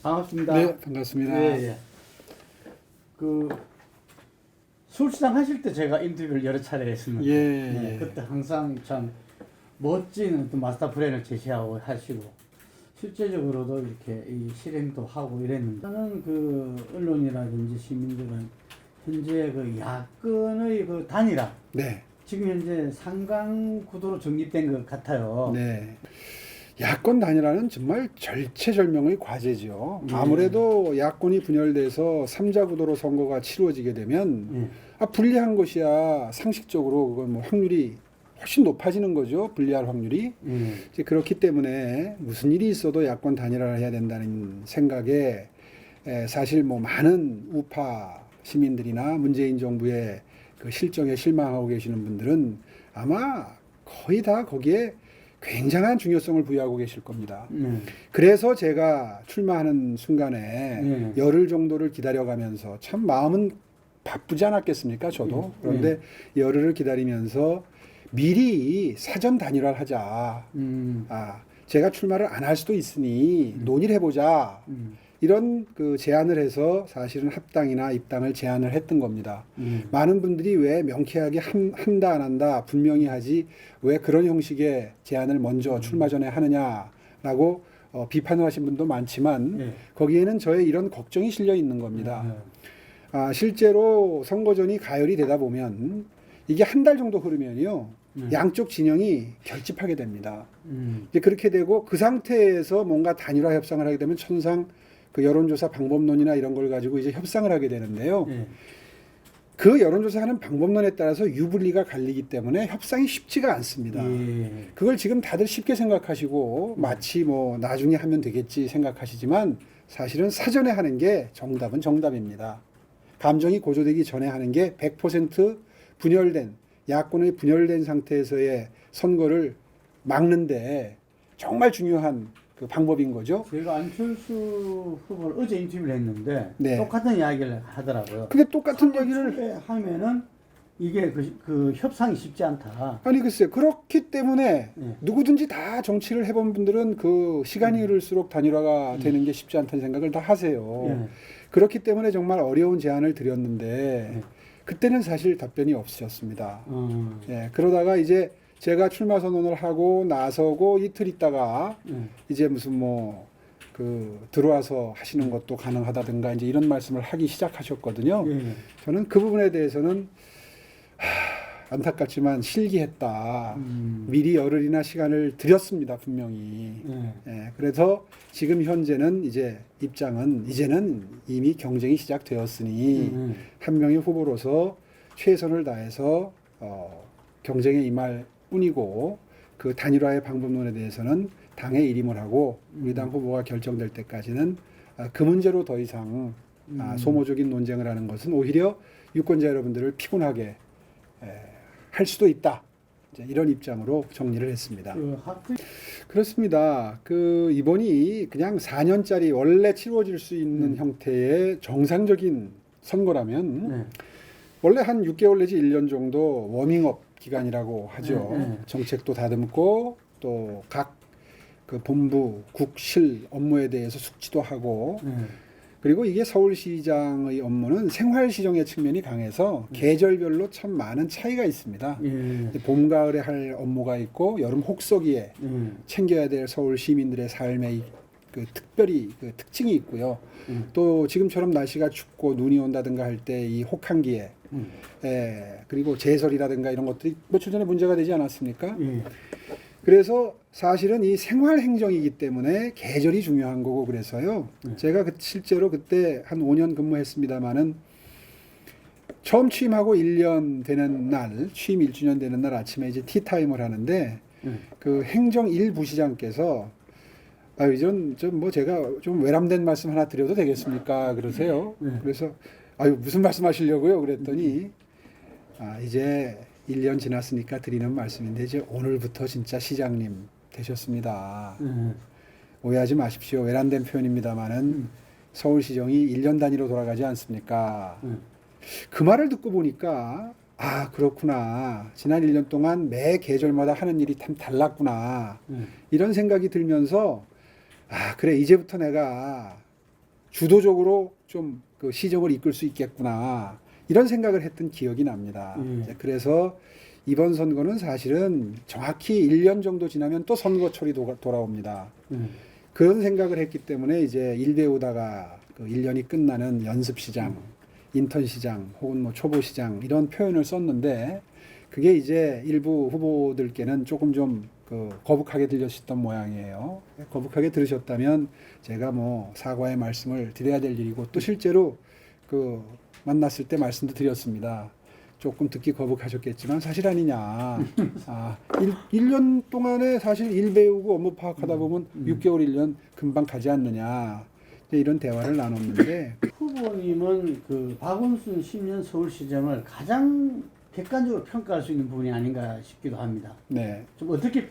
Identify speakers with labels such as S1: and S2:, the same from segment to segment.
S1: 반갑습니다.
S2: 네, 반갑습니다.
S1: 예, 예. 그 술시장 하실 때 제가 인터뷰를 여러 차례 했습니다.
S2: 예, 예.
S1: 그때 항상 참 멋진 어떤 마스터 플랜을 제시하고 하시고 실제적으로도 이렇게 이 실행도 하고 이랬는데 저는 그 언론이라든지 시민들은 현재 그 야권의 그 단일화
S2: 네,
S1: 지금 현재 상강 구도로 정립된 것 같아요.
S2: 네. 야권 단일화는 정말 절체절명의 과제죠.
S1: 예.
S2: 아무래도 야권이 분열돼서 삼자 구도로 선거가 치루어지게 되면
S1: 예.
S2: 불리한 것이야 상식적으로 그건 뭐 확률이 훨씬 높아지는 거죠. 불리할 확률이. 이제 그렇기 때문에 무슨 일이 있어도 야권 단일화를 해야 된다는 생각에 사실 뭐 많은 우파 시민들이나 문재인 정부의 그 실정에 실망하고 계시는 분들은 아마 거의 다 거기에 굉장한 중요성을 부여하고 계실 겁니다. 그래서 제가 출마하는 순간에 열흘 정도를 기다려가면서 참 마음은 바쁘지 않았겠습니까? 저도. 그런데 열흘을 기다리면서 미리 사전 단일화를 하자. 제가 출마를 안 할 수도 있으니 논의를 해보자. 이런 그 제안을 해서 사실은 합당이나 입당을 제안을 했던 겁니다. 많은 분들이 왜 명쾌하게 한다 안 한다 분명히 하지 왜 그런 형식의 제안을 먼저 출마 전에 하느냐라고 비판을 하신 분도 많지만 거기에는 저의 이런 걱정이 실려 있는 겁니다. 실제로 선거전이 가열이 되다 보면 이게 한 달 정도 흐르면요. 양쪽 진영이 결집하게 됩니다. 이제 그렇게 되고 그 상태에서 뭔가 단일화 협상을 하게 되면 천상 그 여론조사 방법론이나 이런 걸 가지고 이제 협상을 하게 되는데요. 그 여론조사하는 방법론에 따라서 유불리가 갈리기 때문에 협상이 쉽지가 않습니다. 그걸 지금 다들 쉽게 생각하시고 마치 뭐 나중에 하면 되겠지 생각하시지만 사실은 사전에 하는 게 정답은 정답입니다. 감정이 고조되기 전에 하는 게 100% 분열된 야권의 분열된 상태에서의 선거를 막는데 정말 중요한 그 방법인 거죠.
S1: 제가 안철수 후보를 어제 인터뷰를 했는데
S2: 네.
S1: 똑같은 이야기를 하더라고요.
S2: 근데 똑같은 얘기를
S1: 하면은 이게 그 협상이 쉽지 않다.
S2: 아니 글쎄요. 그렇기 때문에 누구든지 다 정치를 해본 분들은 그 시간이 흐를수록 단일화가 되는 게 쉽지 않다는 생각을 다 하세요. 그렇기 때문에 정말 어려운 제안을 드렸는데 그때는 사실 답변이 없으셨습니다. 그러다가 이제 제가 출마 선언을 하고 나서고 이틀 있다가 이제 무슨 뭐 그 들어와서 하시는 것도 가능하다든가 이제 이런 말씀을 하기 시작하셨거든요. 저는 그 부분에 대해서는 안타깝지만 실기했다. 미리 열흘이나 시간을 드렸습니다, 분명히. 그래서 지금 현재는 이제 입장은 이제는 이미 경쟁이 시작되었으니 한 명의 후보로서 최선을 다해서 경쟁에 임할 뿐이고 그 단일화의 방법론에 대해서는 당에 일임을 하고 우리 당 후보가 결정될 때까지는 그 문제로 더 이상 소모적인 논쟁을 하는 것은 오히려 유권자 여러분들을 피곤하게 할 수도 있다. 이제 이런 입장으로 정리를 했습니다. 그렇습니다. 그 이번이 그냥 4년짜리 원래 치루어질 수 있는 형태의 정상적인 선거라면 원래 한 6개월 내지 1년 정도 워밍업 기간이라고 하죠. 정책도 다듬고 또 각 그 본부, 국실 업무에 대해서 숙지도 하고 그리고 이게 서울시장의 업무는 생활시정의 측면이 강해서 계절별로 참 많은 차이가 있습니다. 봄, 가을에 할 업무가 있고 여름 혹서기에 챙겨야 될 서울 시민들의 삶의 그 특별히 그 특징이 있고요. 또 지금처럼 날씨가 춥고 눈이 온다든가 할 때 이 혹한기에 그리고 제설이라든가 이런 것들이 며칠 전에 문제가 되지 않았습니까? 그래서 사실은 이 생활 행정이기 때문에 계절이 중요한 거고 그래서요. 제가 실제로 그때 한 5년 근무했습니다마는 처음 취임하고 1년 되는 날, 취임 1주년 되는 날 아침에 이제 티타임을 하는데 그 행정 1부시장께서 좀 뭐 제가 좀 외람된 말씀 하나 드려도 되겠습니까? 그러세요. 그래서 무슨 말씀 하시려고요? 그랬더니 이제 1년 지났으니까 드리는 말씀인데 이제 오늘부터 진짜 시장님 되셨습니다. 오해하지 마십시오. 외람된 표현입니다만은 서울시정이 1년 단위로 돌아가지 않습니까? 그 말을 듣고 보니까 그렇구나. 지난 1년 동안 매 계절마다 하는 일이 참 달랐구나. 이런 생각이 들면서 그래 이제부터 내가 주도적으로 좀 그 시정을 이끌 수 있겠구나 이런 생각을 했던 기억이 납니다. 이제 그래서 이번 선거는 사실은 정확히 1년 정도 지나면 또 선거철이 돌아옵니다. 그런 생각을 했기 때문에 이제 일 배우다가 그 1년이 끝나는 연습시장, 인턴시장 혹은 뭐 초보시장 이런 표현을 썼는데 그게 이제 일부 후보들께는 조금 좀 그 거북하게 들렸었던 모양이에요. 거북하게 들으셨다면 제가 뭐 사과의 말씀을 드려야 될 일이고 또 실제로 그 만났을 때 말씀도 드렸습니다. 조금 듣기 거북하셨겠지만 사실 아니냐. 아, 1년 동안에 사실 일 배우고 업무 파악하다 보면 6개월, 1년 금방 가지 않느냐. 이런 대화를 나눴는데
S1: 후보님은 그 박원순 10년 서울시장을 가장 객관적으로 평가할 수 있는 부분이 아닌가 싶기도 합니다.
S2: 네.
S1: 좀 어떻게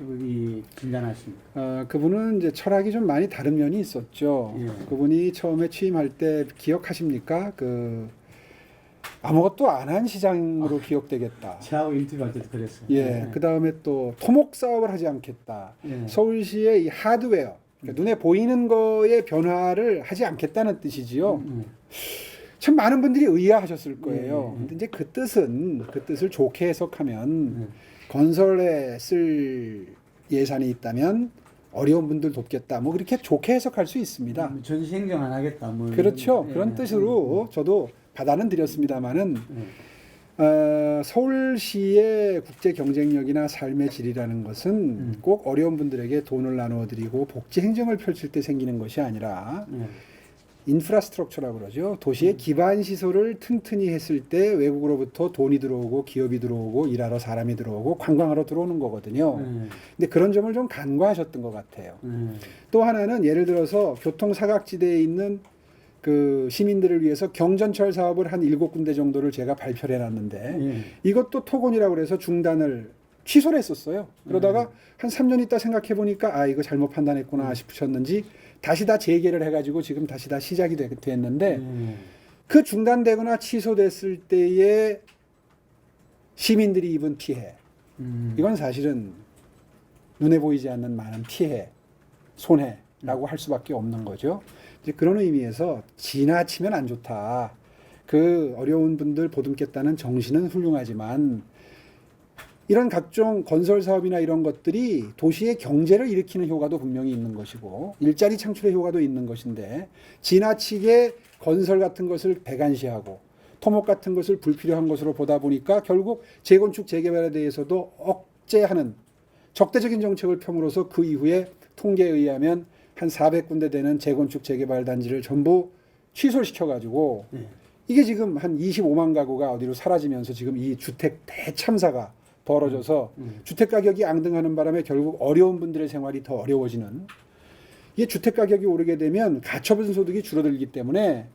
S1: 진단하십니까?
S2: 그분은 이제 철학이 좀 많이 다른 면이 있었죠.
S1: 예.
S2: 그분이 처음에 취임할 때 기억하십니까? 그 아무것도 안 한 시장으로 기억되겠다.
S1: 저하고 인터뷰할 때도 그랬어요.
S2: 예. 그 다음에 또 토목 사업을 하지 않겠다.
S1: 예.
S2: 서울시의 이 하드웨어, 그러니까 눈에 보이는 거의 변화를 하지 않겠다는 뜻이지요. 참 많은 분들이 의아하셨을 거예요. 근데 이제 그 뜻을 좋게 해석하면 건설에 쓸 예산이 있다면 어려운 분들 돕겠다. 뭐 그렇게 좋게 해석할 수 있습니다.
S1: 전시 행정 안 하겠다. 뭐
S2: 그렇죠. 그런 뜻으로 저도 받아는 드렸습니다만은 서울시의 국제 경쟁력이나 삶의 질이라는 것은 꼭 어려운 분들에게 돈을 나누어 드리고 복지 행정을 펼칠 때 생기는 것이 아니라 인프라스트럭처라고 그러죠. 도시의 기반 시설을 튼튼히 했을 때 외국으로부터 돈이 들어오고 기업이 들어오고 일하러 사람이 들어오고 관광하러 들어오는 거거든요. 근데 그런 점을 좀 간과하셨던 것 같아요. 또 하나는 예를 들어서 교통 사각지대에 있는 그 시민들을 위해서 경전철 사업을 한 7군데 정도를 제가 발표를 해놨는데 이것도 토건이라고 그래서 중단을 취소를 했었어요. 그러다가 한 3년 있다 생각해 보니까 아 이거 잘못 판단했구나 싶으셨는지 다시 다 재개를 해가지고 지금 다시 다 시작이 됐는데 그 중단되거나 취소됐을 때에 시민들이 입은 피해 이건 사실은 눈에 보이지 않는 많은 피해, 손해라고 할 수밖에 없는 거죠. 이제 그런 의미에서 지나치면 안 좋다. 그 어려운 분들 보듬겠다는 정신은 훌륭하지만 이런 각종 건설 사업이나 이런 것들이 도시의 경제를 일으키는 효과도 분명히 있는 것이고 일자리 창출의 효과도 있는 것인데 지나치게 건설 같은 것을 배관시하고 토목 같은 것을 불필요한 것으로 보다 보니까 결국 재건축 재개발에 대해서도 억제하는 적대적인 정책을 펴므로써 그 이후에 통계에 의하면 한 400군데 되는 재건축 재개발 단지를 전부 취소시켜가지고 이게 지금 한 25만 가구가 어디로 사라지면서 지금 이 주택 대참사가 벌어져서 주택 가격이 앙등하는 바람에 결국 어려운 분들의 생활이 더 어려워지는 이게 주택 가격이 오르게 되면 가처분 소득이 줄어들기 때문에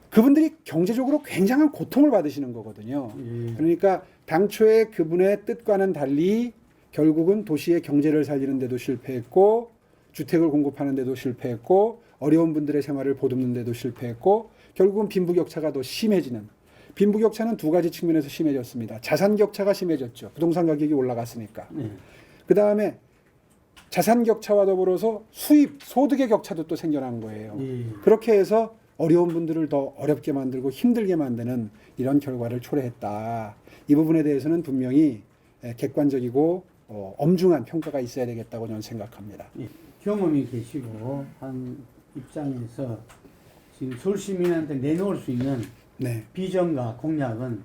S2: 그분들이 경제적으로 굉장한 고통을 받으시는 거거든요. 그러니까 당초에 그분의 뜻과는 달리 결국은 도시의 경제를 살리는 데도 실패했고 주택을 공급하는 데도 실패했고 어려운 분들의 생활을 보듬는 데도 실패했고 결국은 빈부격차가 더 심해지는 빈부격차는 두 가지 측면에서 심해졌습니다. 자산격차가 심해졌죠. 부동산 가격이 올라갔으니까. 그 다음에 자산격차와 더불어서 수입, 소득의 격차도 또 생겨난 거예요. 그렇게 해서 어려운 분들을 더 어렵게 만들고 힘들게 만드는 이런 결과를 초래했다. 이 부분에 대해서는 분명히 객관적이고 엄중한 평가가 있어야 되겠다고 저는 생각합니다.
S1: 경험이 계시고 한 입장에서 지금 서울 시민한테 내놓을 수 있는 비전과 공약은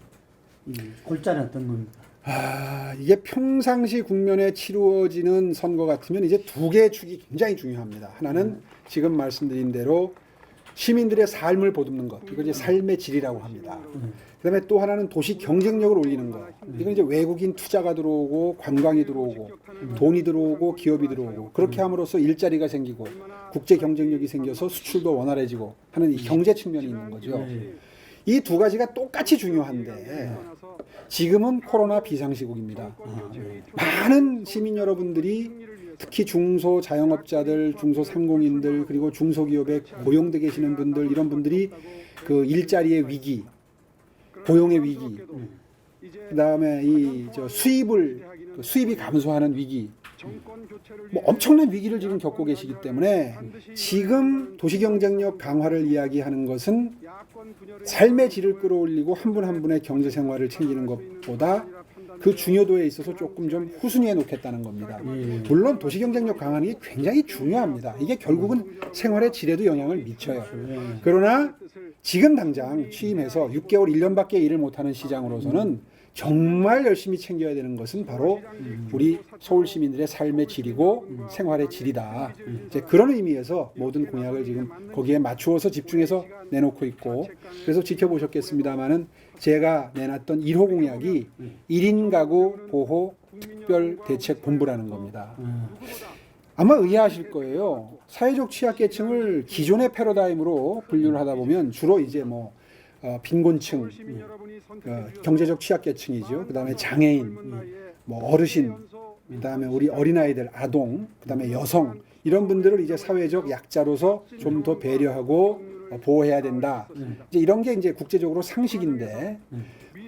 S1: 골자는 어떤 겁니까?
S2: 이게 평상시 국면에 치루어지는 선거 같으면 이제 두 개의 축이 굉장히 중요합니다. 하나는 지금 말씀드린 대로 시민들의 삶을 보듬는 것, 이거 이제 삶의 질이라고 합니다. 그다음에 또 하나는 도시 경쟁력을 올리는 것. 이건 이제 외국인 투자가 들어오고 관광이 들어오고 돈이 들어오고 기업이 들어오고 그렇게 함으로써 일자리가 생기고 국제 경쟁력이 생겨서 수출도 원활해지고 하는 이 경제 측면이 있는 거죠. 이 두 가지가 똑같이 중요한데 지금은 코로나 비상시국입니다. 많은 시민 여러분들이 특히 중소 자영업자들, 중소상공인들 그리고 중소기업에 고용돼 계시는 분들 이런 분들이 그 일자리의 위기, 고용의 위기, 그다음에 이 수입을 그 수입이 감소하는 위기, 뭐 엄청난 위기를 지금 겪고 계시기 때문에 지금 도시경쟁력 강화를 이야기하는 것은 삶의 질을 끌어올리고 한 분 한 분의 경제 생활을 챙기는 것보다 그 중요도에 있어서 조금 좀 후순위에 놓겠다는 겁니다. 물론 도시경쟁력 강화는 게 굉장히 중요합니다. 이게 결국은 생활의 질에도 영향을 미쳐요. 그러나 지금 당장 취임해서 6개월, 1년밖에 일을 못하는 시장으로서는 정말 열심히 챙겨야 되는 것은 바로 우리 서울 시민들의 삶의 질이고 생활의 질이다. 이제 그런 의미에서 모든 공약을 지금 거기에 맞추어서 집중해서 내놓고 있고, 그래서 지켜보셨겠습니다마는 제가 내놨던 1호 공약이 1인 가구 보호 특별대책본부라는 겁니다. 아마 의아하실 거예요. 사회적 취약계층을 기존의 패러다임으로 분류를 하다 보면 주로 이제 뭐 빈곤층, 경제적 취약계층이죠. 그 다음에 장애인, 뭐 어르신, 그 다음에 우리 어린아이들, 아동, 그 다음에 여성, 이런 분들을 이제 사회적 약자로서 좀 더 배려하고 보호해야 된다. 이제 이런 게 이제 국제적으로 상식인데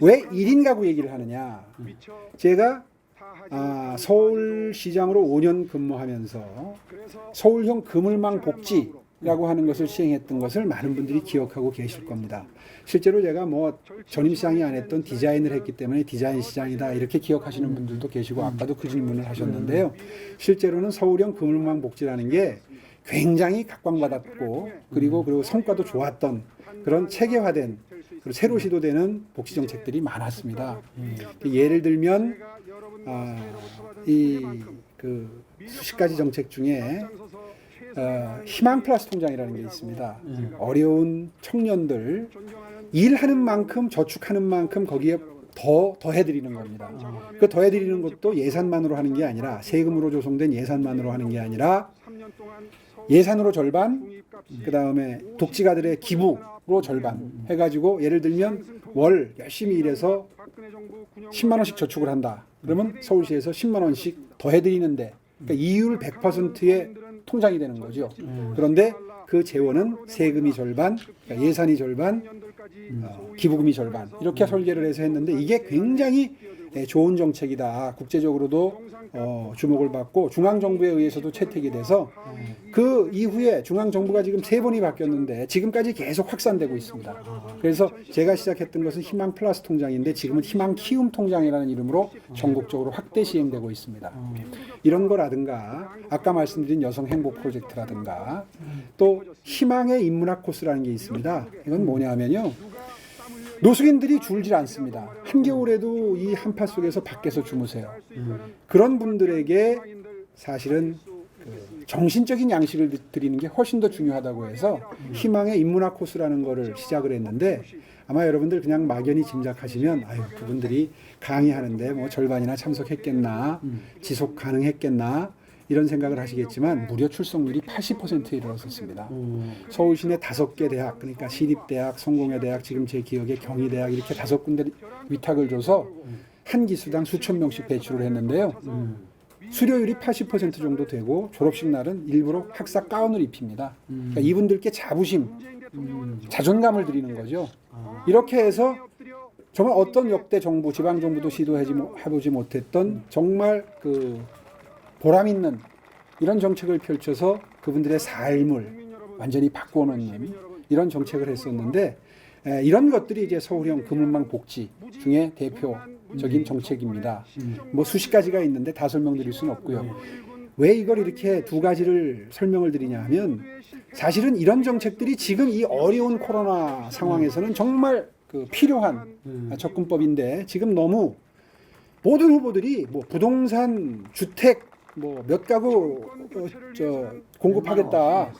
S2: 왜 1인 가구 얘기를 하느냐. 제가 서울시장으로 5년 근무하면서 서울형 그물망 복지라고 하는 것을 시행했던 것을 많은 분들이 기억하고 계실 겁니다. 실제로 제가 뭐 전임시장이 안 했던 디자인을 했기 때문에 디자인 시장이다 이렇게 기억하시는 분들도 계시고 아까도 그 질문을 하셨는데요. 실제로는 서울형 그물망 복지라는 게 굉장히 각광받았고 그리고 성과도 좋았던 그런 체계화된 그리고 새로 시도되는 복지 정책들이 많았습니다. 예를 들면 그 수십 가지 정책 중에 희망 플러스 통장이라는 게 있습니다. 어려운 청년들 일하는 만큼 저축하는 만큼 거기에 더 해드리는 겁니다. 그 더 해드리는 것도 예산만으로 하는 게 아니라 세금으로 조성된 예산만으로 하는 게 아니라 예산으로 절반, 그 다음에 독지가들의 기부로 절반 해가지고 예를 들면 월 열심히 일해서 10만 원씩 저축을 한다. 그러면 서울시에서 10만 원씩 더 해드리는데 그러니까 이율 100%의 통장이 되는 거죠. 그런데 그 재원은 세금이 절반, 그러니까 예산이 절반, 기부금이 절반 이렇게 설계를 해서 했는데 이게 굉장히 좋은 정책이다. 국제적으로도 주목을 받고 중앙정부에 의해서도 채택이 돼서 그 이후에 중앙정부가 지금 3번이 바뀌었는데 지금까지 계속 확산되고 있습니다. 그래서 제가 시작했던 것은 희망 플러스 통장인데 지금은 희망 키움 통장이라는 이름으로 전국적으로 확대 시행되고 있습니다. 이런 거라든가 아까 말씀드린 여성 행복 프로젝트라든가 또 희망의 인문학 코스라는 게 있습니다. 이건 뭐냐면요. 노숙인들이 줄질 않습니다. 한겨울에도 이 한파 속에서 밖에서 주무세요. 그런 분들에게 사실은 그 정신적인 양식을 드리는 게 훨씬 더 중요하다고 해서 희망의 인문학 코스라는 거를 시작을 했는데 아마 여러분들 그냥 막연히 짐작하시면 아유 그분들이 강의하는데 뭐 절반이나 참석했겠나 지속 가능했겠나 이런 생각을 하시겠지만 무려 출석률이 80%에 이르렀었습니다. 서울시내 5개 대학, 그러니까 시립대학, 성공회 대학, 지금 제 기억에 경희대학 이렇게 5군데 위탁을 줘서 한 기수당 수천 명씩 배출을 했는데요. 수료율이 80% 정도 되고 졸업식 날은 일부러 학사 가운을 입힙니다. 그러니까 이분들께 자부심, 자존감을 드리는 거죠. 이렇게 해서 정말 어떤 역대 정부, 지방 정부도 시도해보지 못했던 정말 그 보람 있는 이런 정책을 펼쳐서 그분들의 삶을 완전히 바꿔놓는 이런 정책을 했었는데 이런 것들이 이제 서울형 그물망 복지 중에 대표적인 정책입니다. 뭐 수십 가지가 있는데 다 설명드릴 수는 없고요. 왜 이걸 이렇게 2가지를 설명을 드리냐 하면 사실은 이런 정책들이 지금 이 어려운 코로나 상황에서는 정말 그 필요한 접근법인데 지금 너무 모든 후보들이 뭐 부동산, 주택 뭐 몇 가구 공급하겠다.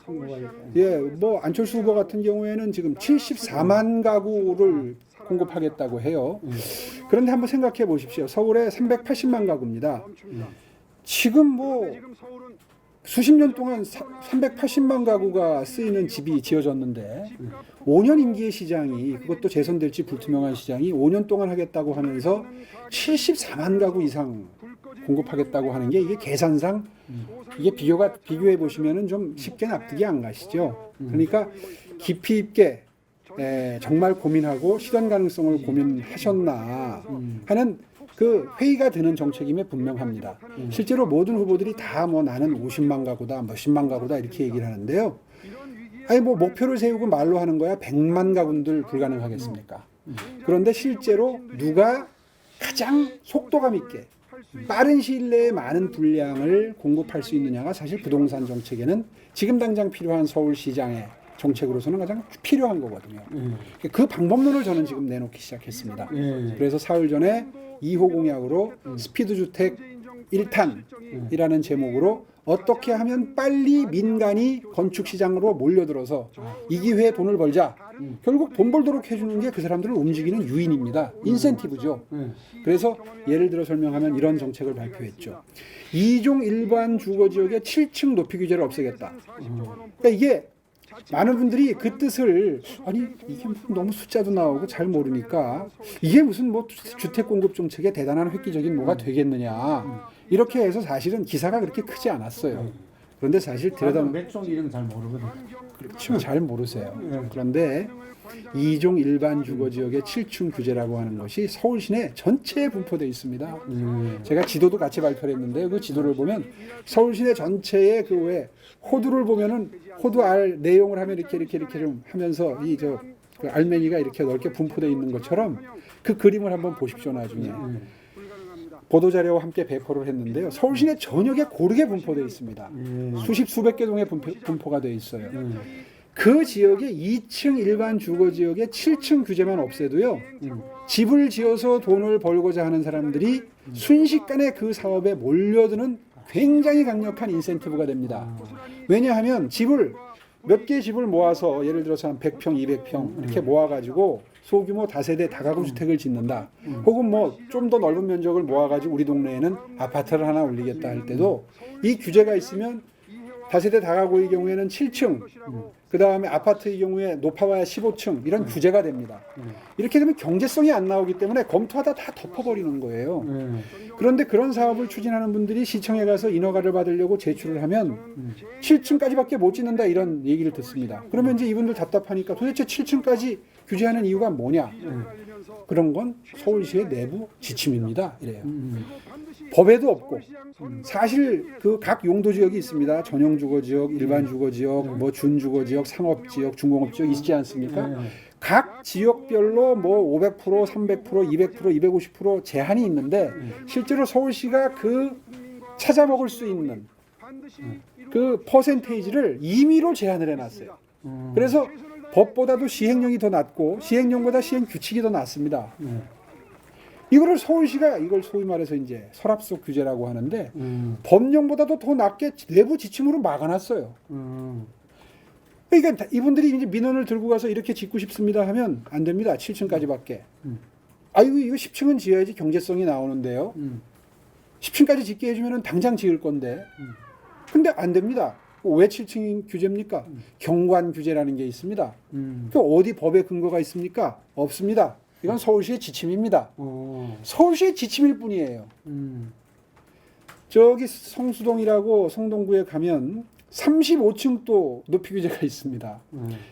S2: 예, 뭐 안철수 후보 같은 경우에는 지금 74만 가구를 공급하겠다고 해요. 그런데 한번 생각해 보십시오. 서울에 380만 가구입니다. 지금 뭐 수십 년 동안 380만 가구가 쓰이는 집이 지어졌는데 5년 임기의 시장이 그것도 재선될지 불투명한 시장이 5년 동안 하겠다고 하면서 74만 가구 이상 공급하겠다고 하는 게 이게 계산상 이게 비교해 보시면은 좀 쉽게 납득이 안 가시죠. 그러니까 깊이 있게 정말 고민하고 실현 가능성을 고민하셨나 하는 그 회의가 드는 정책임에 분명합니다. 실제로 모든 후보들이 다 뭐 나는 50만 가구다, 몇십만 가구다 이렇게 얘기를 하는데요. 아니 뭐 목표를 세우고 말로 하는 거야 100만 가구들 불가능하겠습니까? 그런데 실제로 누가 가장 속도감 있게 빠른 시일 내에 많은 분량을 공급할 수 있느냐가 사실 부동산 정책에는 지금 당장 필요한 서울시장의 정책으로서는 가장 필요한 거거든요. 그 방법론을 저는 지금 내놓기 시작했습니다. 그래서 사흘 전에 2호 공약으로 스피드주택 1탄이라는 제목으로 어떻게 하면 빨리 민간이 건축시장으로 몰려들어서 이 기회에 돈을 벌자. 결국 돈 벌도록 해주는 게 그 사람들을 움직이는 유인입니다. 인센티브죠. 그래서 예를 들어 설명하면 이런 정책을 발표했죠. 2종 일반 주거지역의 7층 높이 규제를 없애겠다. 그러니까 이게 많은 분들이 그 뜻을 아니 이게 너무 숫자도 나오고 잘 모르니까 이게 무슨 뭐 주택 공급 정책에 대단한 획기적인 뭐가 되겠느냐 이렇게 해서 사실은 기사가 그렇게 크지 않았어요. 그런데 사실 들여다보면
S1: 몇종 이름 잘 모르거든요.
S2: 그렇죠. 잘 모르세요. 그런데 2종 일반 주거지역의 7층 규제라고 하는 것이 서울 시내 전체에 분포되어 있습니다. 제가 지도도 같이 발표를 했는데 그 지도를 보면 서울 시내 전체에 그 왜 호두를 보면은 호두 알 내용을 하면 이렇게 좀 하면서 이 저 그 알맹이가 이렇게 넓게 분포되어 있는 것처럼 그 그림을 한번 보십시오 나중에. 보도자료와 함께 배포를 했는데요. 서울 시내 전역에 고르게 분포되어 있습니다. 수백 개 동에 분포가 되어 있어요. 그 지역의 2층 일반 주거지역의 7층 규제만 없애도요. 집을 지어서 돈을 벌고자 하는 사람들이 순식간에 그 사업에 몰려드는 굉장히 강력한 인센티브가 됩니다. 왜냐하면 몇 개 집을 모아서 예를 들어서 한 100평, 200평 이렇게 모아가지고 소규모 다세대 다가구 주택을 짓는다. 혹은 뭐 좀 더 넓은 면적을 모아가지고 우리 동네에는 아파트를 하나 올리겠다 할 때도 이 규제가 있으면 다세대 다가구의 경우에는 7층, 그 다음에 아파트의 경우에 높아봐야 15층 이런 규제가 됩니다. 이렇게 되면 경제성이 안 나오기 때문에 검토하다 다 덮어버리는 거예요. 그런데 그런 사업을 추진하는 분들이 시청에 가서 인허가를 받으려고 제출을 하면 7층까지밖에 못 짓는다 이런 얘기를 듣습니다. 그러면 이제 이분들 답답하니까 도대체 7층까지 규제하는 이유가 뭐냐? 그런 건 서울시의 내부 지침입니다. 이래요. 법에도 없고 사실 그 각 용도 지역이 있습니다. 전용 주거 지역, 일반 주거 지역, 뭐 준주거 지역, 상업 지역, 중공업 지역 있지 않습니까? 각 지역별로 뭐 500%, 300%, 200%, 250% 제한이 있는데 실제로 서울시가 그 찾아 먹을 수 있는 그 퍼센테이지를 임의로 제한을 해놨어요. 그래서 법보다도 시행령이 더 낮고 시행령보다 시행 규칙이 더 낮습니다. 이거를 서울시가 이걸 소위 말해서 이제 서랍속 규제라고 하는데 법령보다도 더 낮게 내부 지침으로 막아놨어요. 그러니까 이분들이 이제 민원을 들고 가서 이렇게 짓고 싶습니다 하면 안 됩니다. 7층까지밖에. 아이고 이거 10층은 지어야지 경제성이 나오는데요. 10층까지 짓게 해주면 당장 지을 건데. 근데 안 됩니다. 왜 7층 규제입니까? 경관 규제라는 게 있습니다. 그 어디 법에 근거가 있습니까? 없습니다. 이건 서울시의 지침입니다. 서울시의 지침일 뿐이에요. 저기 성수동이라고 성동구에 가면 35층 또 높이 규제가 있습니다.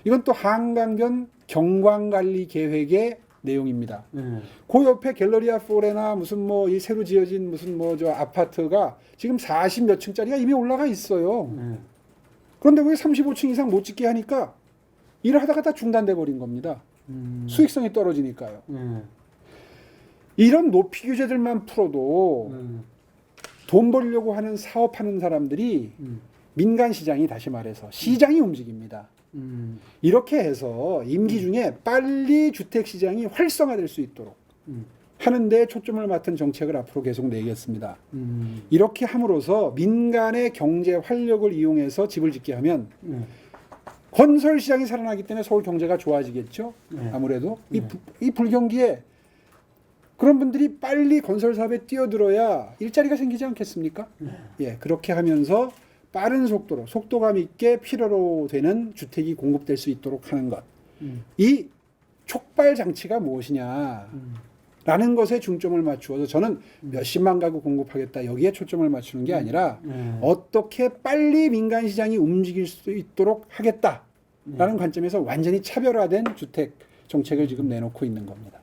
S2: 이건 또 한강변 경관관리 계획의 내용입니다. 그 옆에 갤러리아 포레나 무슨 뭐 이 새로 지어진 무슨 뭐 저 아파트가 지금 40 몇 층짜리가 이미 올라가 있어요. 그런데 왜 35층 이상 못 짓게 하니까 일을 하다가 다 중단돼 버린 겁니다. 수익성이 떨어지니까요. 이런 높이 규제들만 풀어도 돈 벌려고 하는 사업하는 사람들이 민간 시장이 다시 말해서 시장이 움직입니다. 이렇게 해서 임기 중에 빨리 주택 시장이 활성화될 수 있도록 하는 데 초점을 맡은 정책을 앞으로 계속 내겠습니다. 이렇게 함으로써 민간의 경제 활력을 이용해서 집을 짓게 하면 건설 시장이 살아나기 때문에 서울 경제가 좋아지겠죠. 아무래도 이 불경기에 그런 분들이 빨리 건설 사업에 뛰어들어야 일자리가 생기지 않겠습니까? 예, 그렇게 하면서 빠른 속도로 속도감 있게 필요로 되는 주택이 공급될 수 있도록 하는 것. 이 촉발 장치가 무엇이냐? 라는 것에 중점을 맞추어서 저는 몇십만 가구 공급하겠다 여기에 초점을 맞추는 게 아니라 어떻게 빨리 민간 시장이 움직일 수 있도록 하겠다라는 관점에서 완전히 차별화된 주택 정책을 지금 내놓고 있는 겁니다.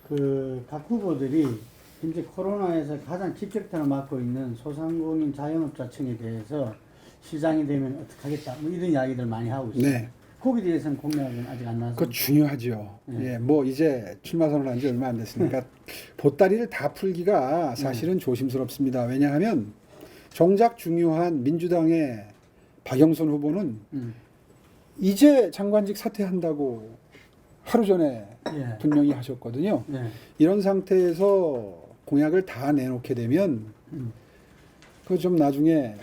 S1: 그 각 후보들이 현재 코로나에서 가장 직격탄을 맞고 있는 소상공인 자영업자층에 대해서 시장이 되면 어떻게 하겠다 뭐 이런 이야기들 많이 하고 있어요.
S2: 네.
S1: 거기에 대해서는 공약은 아직 안 나왔습니다.
S2: 그거 중요하죠.
S1: 네.
S2: 예, 뭐 이제 출마 선언을 한 지 얼마 안 됐으니까 보따리를 다 풀기가 사실은 조심스럽습니다. 왜냐하면 정작 중요한 민주당의 박영선 후보는 이제 장관직 사퇴한다고 하루 전에
S1: 예.
S2: 분명히 하셨거든요.
S1: 예.
S2: 이런 상태에서 공약을 다 내놓게 되면 그 좀 나중에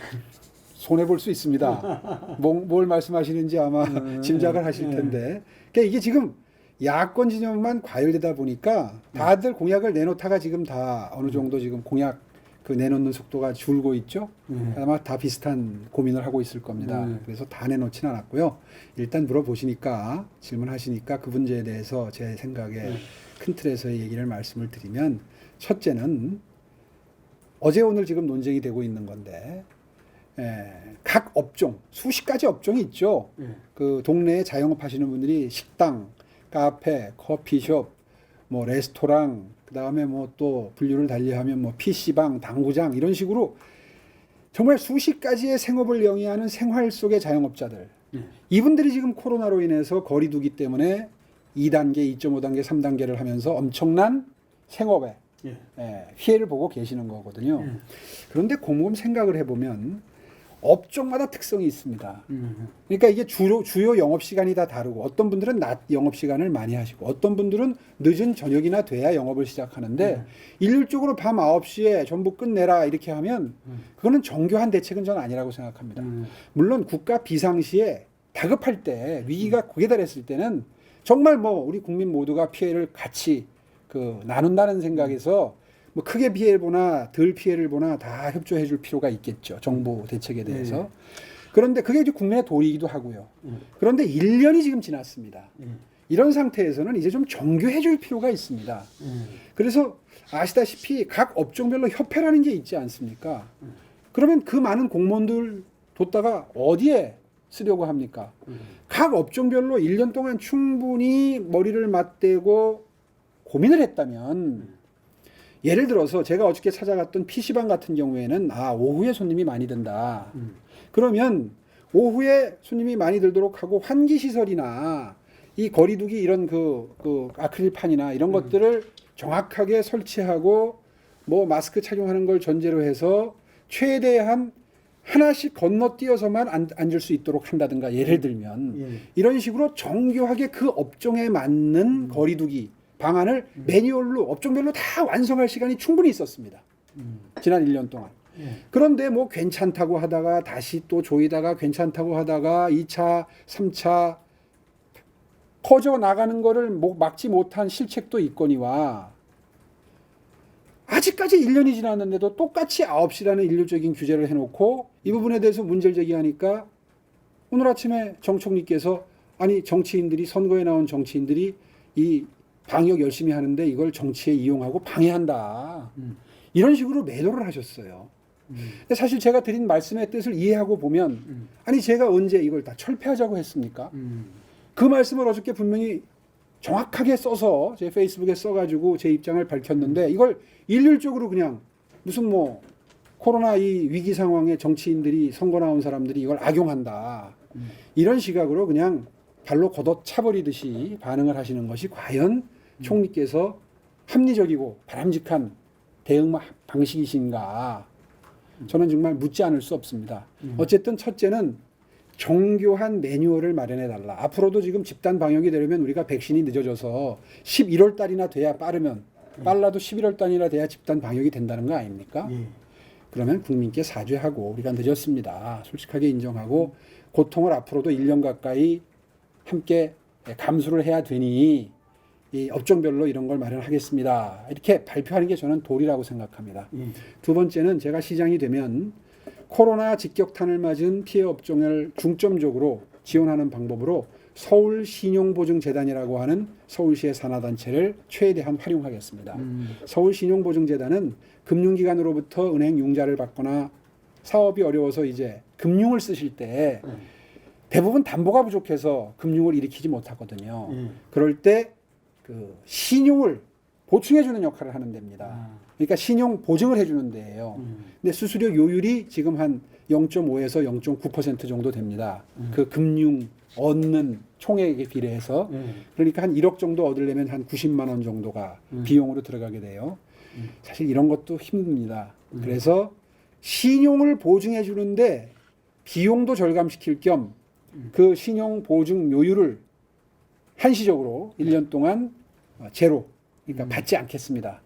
S2: 손해 볼 수 있습니다. 뭘 말씀하시는지 아마 짐작을 하실 텐데. 그러니까 이게 지금 야권 진영만 과열되다 보니까 다들 공약을 내놓다가 지금 다 어느 정도 지금 공약 그 내놓는 속도가 줄고 있죠. 아마 다 비슷한 고민을 하고 있을 겁니다. 그래서 다 내놓지는 않았고요. 일단 물어보시니까 질문하시니까 그 문제에 대해서 제 생각에 큰 틀에서의 얘기를 말씀을 드리면 첫째는 어제 오늘 지금 논쟁이 되고 있는 건데 각 업종 수십 가지 업종이 있죠. 그 동네에 자영업 하시는 분들이 식당, 카페, 커피숍, 뭐 레스토랑, 그 다음에 뭐 또 분류를 달리하면 뭐 PC방, 당구장 이런 식으로 정말 수십 가지의 생업을 영위하는 생활 속의 자영업자들. 이분들이 지금 코로나로 인해서 거리두기 때문에 2단계, 2.5단계, 3단계를 하면서 엄청난 생업에 피해를 보고 계시는 거거든요. 그런데 곰곰 생각을 해보면 업종마다 특성이 있습니다. 그러니까 이게 주요 영업시간이 다 다르고 어떤 분들은 낮 영업시간을 많이 하시고 어떤 분들은 늦은 저녁이나 돼야 영업을 시작하는데 일률적으로 밤 9시에 전부 끝내라 이렇게 하면 그거는 정교한 대책은 저는 아니라고 생각합니다. 물론 국가 비상시에 다급할 때 위기가 극에 달했을 때는 정말 뭐 우리 국민 모두가 피해를 같이 그 나눈다는 생각에서 뭐 크게 피해를 보나 덜 피해를 보나 다 협조해 줄 필요가 있겠죠. 정부 대책에 대해서. 그런데 그게 이제 국민의 도리이기도 하고요. 그런데 1년이 지금 지났습니다. 이런 상태에서는 이제 좀 정교해 줄 필요가 있습니다. 그래서 아시다시피 각 업종별로 협회라는 게 있지 않습니까? 그러면 그 많은 공무원들 뒀다가 어디에 쓰려고 합니까? 각 업종별로 1년 동안 충분히 머리를 맞대고 고민을 했다면 예를 들어서 제가 어저께 찾아갔던 PC방 같은 경우에는 오후에 손님이 많이 든다. 그러면 오후에 손님이 많이 들도록 하고 환기시설이나 이 거리두기 이런 그 아크릴판이나 이런 것들을 정확하게 설치하고 뭐 마스크 착용하는 걸 전제로 해서 최대한 하나씩 건너뛰어서만 앉을 수 있도록 한다든가 예를 들면 이런 식으로 정교하게 그 업종에 맞는 거리두기 방안을 매뉴얼로 업종별로 다 완성할 시간이 충분히 있었습니다. 지난 1년 동안. 그런데 뭐 괜찮다고 하다가 다시 또 조이다가 괜찮다고 하다가 2차, 3차 커져 나가는 거를 막지 못한 실책도 있거니와 아직까지 1년이 지났는데도 똑같이 9시라는 일률적인 규제를 해놓고 이 부분에 대해서 문제를 제기하니까 오늘 아침에 정 총리께서 아니 정치인들이 선거에 나온 정치인들이 이 방역 열심히 하는데 이걸 정치에 이용하고 방해한다. 이런 식으로 매도를 하셨어요. 근데 사실 제가 드린 말씀의 뜻을 이해하고 보면 아니 제가 언제 이걸 다 철폐하자고 했습니까? 그 말씀을 어저께 분명히 정확하게 써서 제 페이스북에 써가지고 제 입장을 밝혔는데 이걸 일률적으로 그냥 무슨 뭐 코로나 이 위기 상황에 정치인들이 선거 나온 사람들이 이걸 악용한다. 이런 시각으로 그냥 발로 걷어 차버리듯이 반응을 하시는 것이 과연 총리께서 합리적이고 바람직한 대응 방식이신가? 저는 정말 묻지 않을 수 없습니다. 어쨌든 첫째는 정교한 매뉴얼을 마련해 달라. 앞으로도 지금 집단 방역이 되려면 우리가 백신이 늦어져서 11월 달이나 돼야 빨라도 11월 달이나 돼야 집단 방역이 된다는 거 아닙니까? 그러면 국민께 사죄하고 우리가 늦었습니다. 솔직하게 인정하고 고통을 앞으로도 1년 가까이 함께 감수를 해야 되니 이 업종별로 이런 걸 마련하겠습니다. 이렇게 발표하는 게 저는 도리라고 생각합니다. 두 번째는 제가 시장이 되면 코로나 직격탄을 맞은 피해 업종을 중점적으로 지원하는 방법으로 서울신용보증재단이라고 하는 서울시의 산하단체를 최대한 활용하겠습니다. 서울신용보증재단은 금융기관으로부터 은행 융자를 받거나 사업이 어려워서 이제 금융을 쓰실 때 대부분 담보가 부족해서 금융을 일으키지 못하거든요. 그럴 때 그 신용을 보충해주는 역할을 하는 데입니다.
S1: 아.
S2: 그러니까 신용 보증을 해주는 데예요. 근데 수수료 요율이 지금 한 0.5에서 0.9% 정도 됩니다. 그 금융 얻는 총액에 비례해서 그러니까 한 1억 정도 얻으려면 한 90만 원 정도가 비용으로 들어가게 돼요. 사실 이런 것도 힘듭니다. 그래서 신용을 보증해 주는데 비용도 절감시킬 겸 그 신용 보증 요율을 한시적으로 1년 동안 제로, 그러니까 받지 않겠습니다.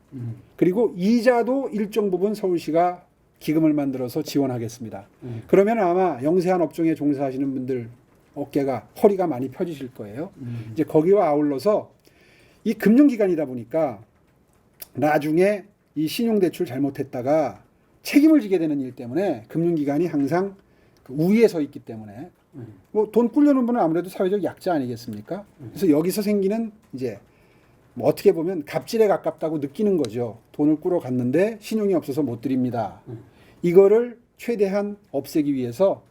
S2: 그리고 이자도 일정 부분 서울시가 기금을 만들어서 지원하겠습니다. 그러면 아마 영세한 업종에 종사하시는 분들 어깨가, 허리가 많이 펴지실 거예요. 이제 거기와 아울러서 이 금융기관이다 보니까 나중에 이 신용대출 잘못했다가 책임을 지게 되는 일 때문에 금융기관이 항상 그 우위에 서 있기 때문에 뭐 돈 꿀려놓은 분은 아무래도 사회적 약자 아니겠습니까? 그래서 여기서 생기는 이제 뭐 어떻게 보면 갑질에 가깝다고 느끼는 거죠. 돈을 꾸러 갔는데 신용이 없어서 못 드립니다. 이거를 최대한 없애기 위해서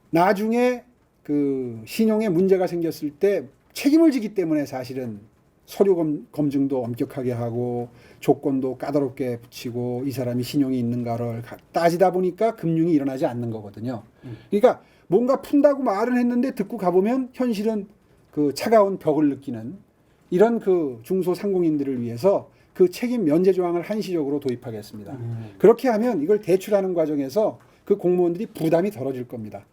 S2: 나중에 그 신용에 문제가 생겼을 때 책임을 지기 때문에 사실은 서류 검증도 엄격하게 하고 조건도 까다롭게 붙이고 이 사람이 신용이 있는가를 따지다 보니까 금융이 일어나지 않는 거거든요. 그러니까 뭔가 푼다고 말은 했는데 듣고 가보면 현실은 그 차가운 벽을 느끼는 이런 그 중소상공인들을 위해서 그 책임 면제 조항을 한시적으로 도입하겠습니다. 그렇게 하면 이걸 대출하는 과정에서 그 공무원들이 부담이 덜어질 겁니다.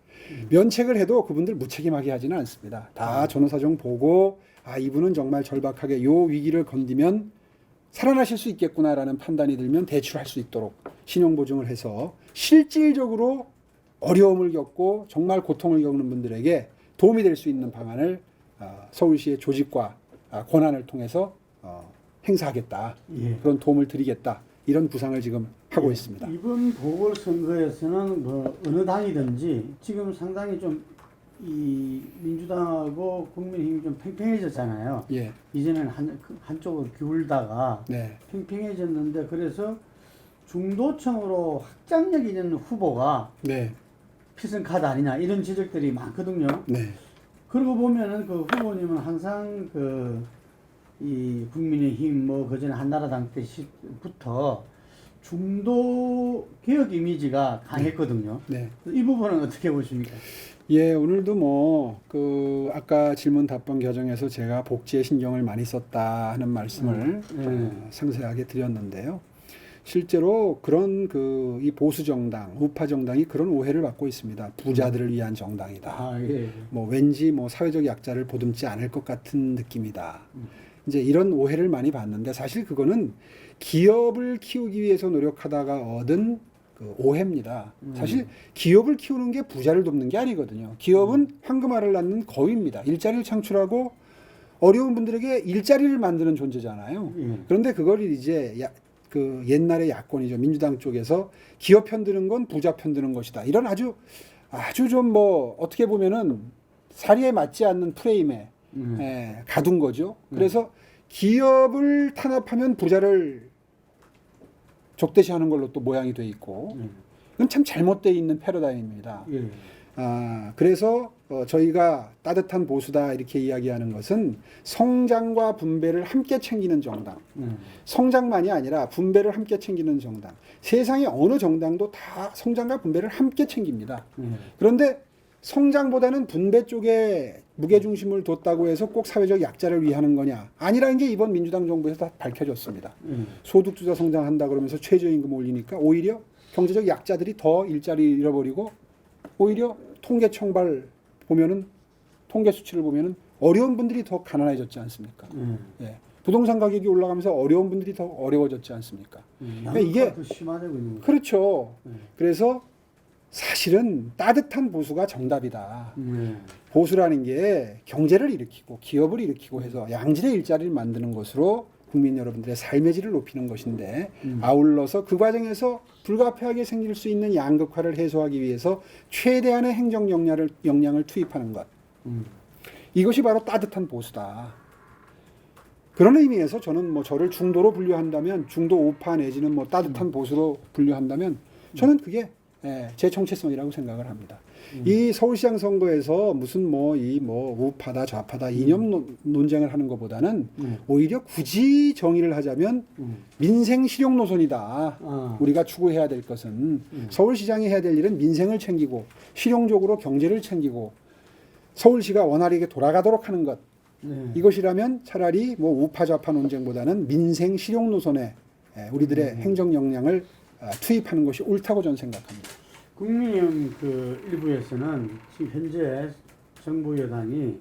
S2: 면책을 해도 그분들 무책임하게 하지는 않습니다. 다 전후사정 보고 아 이분은 정말 절박하게 요 위기를 건디면 살아나실 수 있겠구나라는 판단이 들면 대출할 수 있도록 신용보증을 해서 실질적으로 어려움을 겪고 정말 고통을 겪는 분들에게 도움이 될 수 있는 방안을 서울시의 조직과 권한을 통해서 행사하겠다.
S1: 예.
S2: 그런 도움을 드리겠다. 이런 구상을 지금 하고 있습니다.
S1: 이번 보궐선거에서는 뭐 어느 당이든지 지금 상당히 좀 이 민주당하고 국민의힘이 좀 팽팽해졌잖아요.
S2: 예.
S1: 이제는 한쪽으로 기울다가
S2: 네.
S1: 팽팽해졌는데 그래서 중도층으로 확장력 있는 후보가
S2: 네.
S1: 필승 카드 아니냐 이런 지적들이 많거든요.
S2: 네.
S1: 그러고 보면은 그 후보님은 항상 그 이 국민의힘 뭐 그전에 한나라당 때부터 중도 개혁 이미지가 강했거든요.
S2: 네.
S1: 이 부분은 어떻게 보십니까?
S2: 예, 오늘도 뭐, 아까 질문 답변 과정에서 제가 복지에 신경을 많이 썼다 하는 말씀을 상세하게 드렸는데요. 실제로 그런 이 보수정당, 우파정당이 그런 오해를 받고 있습니다. 부자들을 위한 정당이다.
S1: 아, 예.
S2: 뭐, 왠지 뭐, 사회적 약자를 보듬지 않을 것 같은 느낌이다. 이제 이런 오해를 많이 받는데 사실 그거는 기업을 키우기 위해서 노력하다가 얻은 그 오해입니다. 사실 기업을 키우는 게 부자를 돕는 게 아니거든요. 기업은 황금알을 낳는 거위입니다. 일자리를 창출하고 어려운 분들에게 일자리를 만드는 존재잖아요. 그런데 그걸 이제 그 옛날의 야권이죠. 민주당 쪽에서 기업 편드는 건 부자 편드는 것이다. 이런 아주 좀 뭐 어떻게 보면은 사리에 맞지 않는 프레임에 가둔 거죠. 그래서 기업을 탄압하면 부자를 적대시하는 걸로 또 모양이 돼 있고 이건 참 잘못되어 있는 패러다임입니다.
S1: 예.
S2: 그래서 저희가 따뜻한 보수다 이렇게 이야기하는 것은 성장과 분배를 함께 챙기는 정당. 성장만이 아니라 분배를 함께 챙기는 정당. 세상의 어느 정당도 다 성장과 분배를 함께 챙깁니다. 그런데 성장보다는 분배 쪽에 무게중심을 뒀다고 해서 꼭 사회적 약자를 위하는 거냐? 아니라는 게 이번 민주당 정부에서 다 밝혀졌습니다. 소득주도 성장한다 그러면서 최저임금 올리니까 오히려 경제적 약자들이 더 일자리 잃어버리고 오히려 통계 청발 보면은 통계 수치를 보면은 어려운 분들이 더 가난해졌지 않습니까? 예. 부동산 가격이 올라가면서 어려운 분들이 더 어려워졌지 않습니까? 그러니까 이게
S1: 더 심화되고 있는 거죠.
S2: 그렇죠. 그래서 사실은 따뜻한 보수가 정답이다. 보수라는 게 경제를 일으키고 기업을 일으키고 해서 양질의 일자리를 만드는 것으로 국민 여러분들의 삶의 질을 높이는 것인데 아울러서 그 과정에서 불가피하게 생길 수 있는 양극화를 해소하기 위해서 최대한의 행정 역량을 투입하는 것. 이것이 바로 따뜻한 보수다. 그런 의미에서 저는 뭐 저를 중도로 분류한다면 중도 우파 내지는 뭐 따뜻한 보수로 분류한다면 저는 그게 제 정체성이라고 생각을 합니다. 이 서울시장 선거에서 무슨 우파다 좌파다 이념 논쟁을 하는 것보다는 오히려 굳이 정의를 하자면 민생 실용 노선이다. 우리가 추구해야 될 것은 서울시장이 해야 될 일은 민생을 챙기고 실용적으로 경제를 챙기고 서울시가 원활하게 돌아가도록 하는 것. 이것이라면 차라리 우파 좌파 논쟁보다는 민생 실용 노선에 우리들의 행정 역량을 투입하는 것이 옳다고 저는 생각합니다.
S1: 국민의힘 그 일부에서는 지금 현재 정부 여당이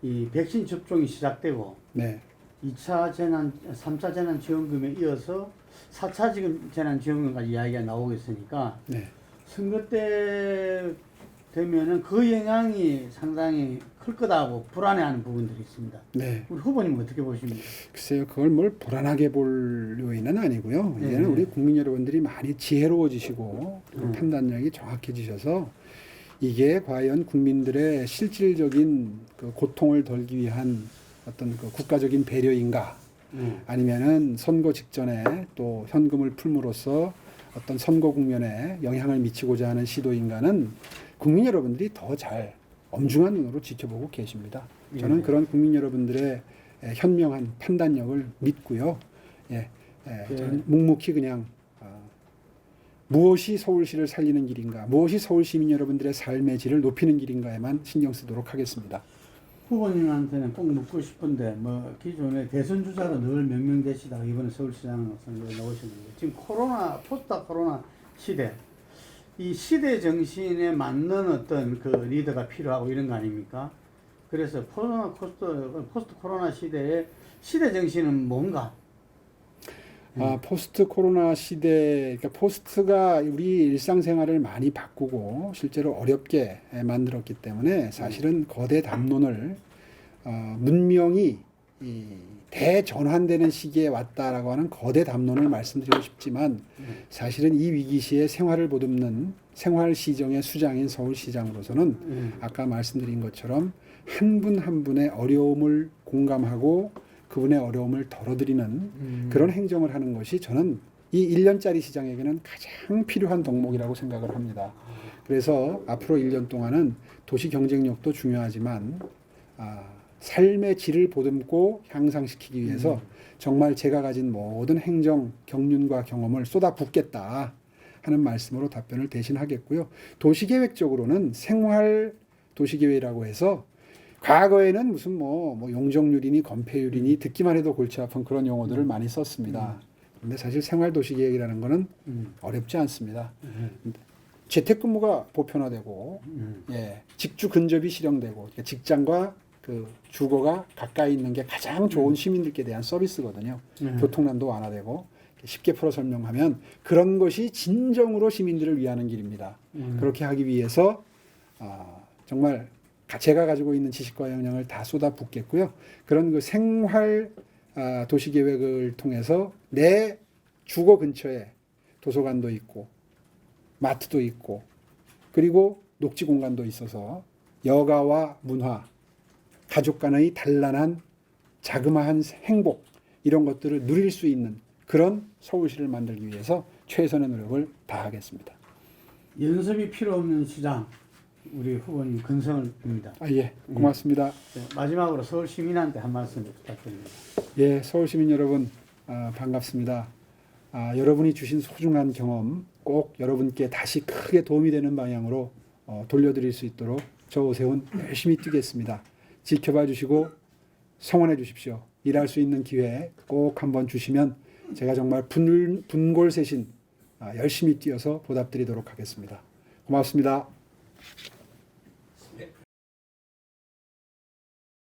S1: 이 백신 접종이 시작되고
S2: 네.
S1: 2차 재난, 3차 재난 지원금에 이어서 4차 지금 재난 지원금까지 이야기가 나오고 있으니까
S2: 네.
S1: 선거 때 되면은 그 영향이 상당히 클 거다고 불안해하는 부분들이 있습니다.
S2: 네.
S1: 우리 후보님은 어떻게 보십니까?
S2: 글쎄요, 그걸 뭘 불안하게 볼 요인은 아니고요. 이제는 우리 국민 여러분들이 많이 지혜로워지시고 판단력이 정확해지셔서 이게 과연 국민들의 실질적인 그 고통을 덜기 위한 어떤 그 국가적인 배려인가, 아니면은 선거 직전에 또 현금을 풀므로써 어떤 선거 국면에 영향을 미치고자 하는 시도인가는 국민 여러분들이 더 잘 엄중한 눈으로 지켜보고 계십니다. 저는 그런 국민 여러분들의 현명한 판단력을 믿고요. 저는 묵묵히 그냥 무엇이 서울시를 살리는 길인가, 무엇이 서울 시민 여러분들의 삶의 질을 높이는 길인가에만 신경 쓰도록 하겠습니다.
S1: 후보님한테는 꼭 묻고 싶은데 기존에 대선 주자로 늘 명명되시다가 이번에 서울시장 선거에 나오셨는데 지금 포스트 코로나 시대, 이 시대 정신에 맞는 어떤 그 리더가 필요하고 이런 거 아닙니까? 그래서 포스트 코로나 시대의 시대 정신은 뭔가?
S2: 포스트 코로나 시대, 그러니까 포스트가 우리 일상생활을 많이 바꾸고 실제로 어렵게 만들었기 때문에 사실은 거대 담론을 문명이 대전환되는 시기에 왔다라고 하는 거대 담론을 말씀드리고 싶지만 사실은 이 위기 시에 생활을 보듬는 생활 시정의 수장인 서울시장으로서는 아까 말씀드린 것처럼 한 분 한 분의 어려움을 공감하고 그분의 어려움을 덜어드리는 그런 행정을 하는 것이 저는 이 1년짜리 시장에게는 가장 필요한 덕목이라고 생각을 합니다. 그래서 앞으로 1년 동안은 도시 경쟁력도 중요하지만 삶의 질을 보듬고 향상시키기 위해서 정말 제가 가진 모든 행정 경륜과 경험을 쏟아붓겠다 하는 말씀으로 답변을 대신하겠고요. 도시계획적으로는 생활 도시계획이라고 해서 과거에는 무슨 용적률이니 건폐율이니 듣기만 해도 골치 아픈 그런 용어들을 많이 썼습니다. 그런데 사실 생활도시계획이라는 거는 어렵지 않습니다. 재택근무가 보편화되고 직주 근접이 실현되고 그러니까 직장과 그 주거가 가까이 있는 게 가장 좋은 시민들께 대한 서비스거든요. 교통난도 완화되고 쉽게 풀어 설명하면 그런 것이 진정으로 시민들을 위하는 길입니다. 그렇게 하기 위해서 정말 제가 가지고 있는 지식과 역량을 다 쏟아붓겠고요. 그런 그 생활 도시계획을 통해서 내 주거 근처에 도서관도 있고 마트도 있고 그리고 녹지 공간도 있어서 여가와 문화, 가족 간의 단란한 자그마한 행복 이런 것들을 누릴 수 있는 그런 서울시를 만들기 위해서 최선의 노력을 다하겠습니다.
S1: 연습이 필요 없는 시장, 우리 후보님 건성을 빕니다.
S2: 예, 고맙습니다.
S1: 마지막으로 서울 시민한테 한 말씀 부탁드립니다.
S2: 예, 서울 시민 여러분 반갑습니다. 여러분이 주신 소중한 경험 꼭 여러분께 다시 크게 도움이 되는 방향으로 돌려드릴 수 있도록 저 오세훈 열심히 뛰겠습니다. 지켜봐 주시고 성원해 주십시오. 일할 수 있는 기회 꼭 한번 주시면 제가 정말 분골쇄신 열심히 뛰어서 보답드리도록 하겠습니다. 고맙습니다.